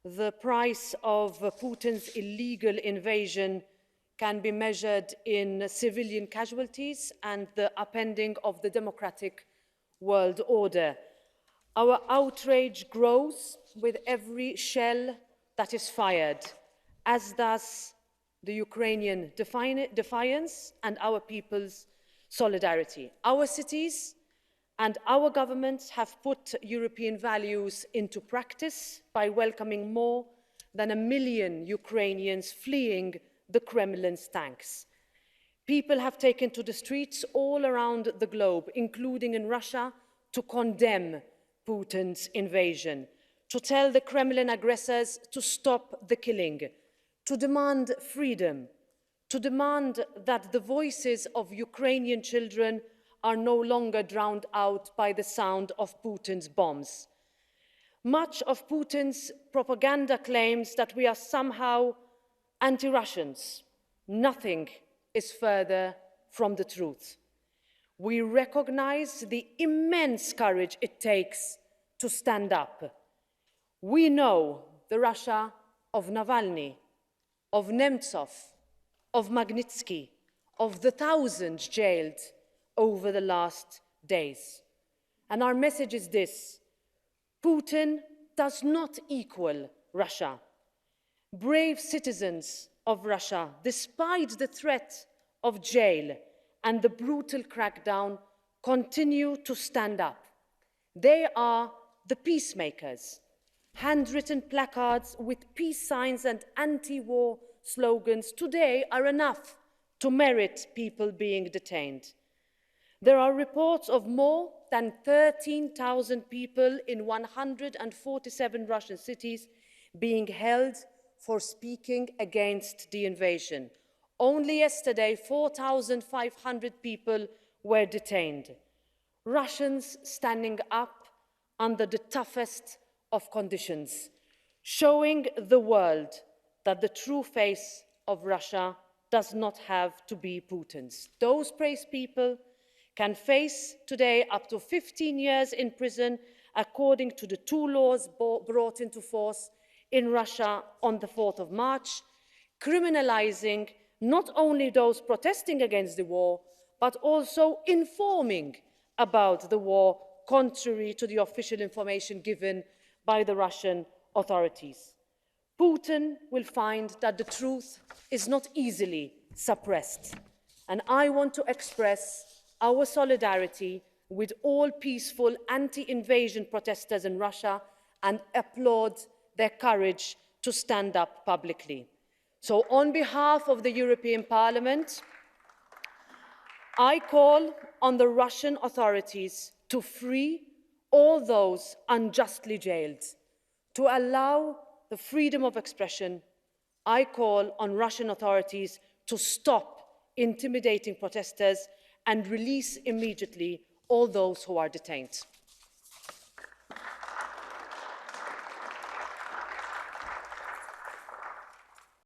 The price of Putin's illegal invasion can be measured in civilian casualties and the upending of the democratic world order. Our outrage grows with every shell that is fired, as does the Ukrainian defiance and our people's solidarity. Our cities and our governments have put European values into practice by welcoming more than 1 million Ukrainians fleeing the Kremlin's tanks. People have taken to the streets all around the globe, including in Russia, to condemn Putin's invasion, to tell the Kremlin aggressors to stop the killing, to demand freedom, to demand that the voices of Ukrainian children are no longer drowned out by the sound of Putin's bombs. Much of Putin's propaganda claims that we are somehow anti-Russians. Nothing is further from the truth. We recognize the immense courage it takes to stand up. We know the Russia of Navalny, of Nemtsov, of Magnitsky, of the thousands jailed over the last days. And our message is this: Putin does not equal Russia. Brave citizens of Russia, despite the threat of jail and the brutal crackdown, continue to stand up. They are the peacemakers. Handwritten placards with peace signs and anti-war slogans today are enough to merit people being detained. There are reports of more than 13,000 people in 147 Russian cities being held for speaking against the invasion. Only yesterday, 4,500 people were detained. Russians standing up under the toughest of conditions, showing the world that the true face of Russia does not have to be Putin's. Those brave people can face today up to 15 years in prison, according to the two laws brought into force in Russia on the 4th of March, criminalizing not only those protesting against the war, but also informing about the war contrary to the official information given by the Russian authorities. Putin will find that the truth is not easily suppressed, and I want to express our solidarity with all peaceful anti-invasion protesters in Russia and applaud their courage to stand up publicly. So, on behalf of the European Parliament, I call on the Russian authorities to free all those unjustly jailed, to allow the freedom of expression. I call on Russian authorities to stop intimidating protesters and release immediately all those who are detained.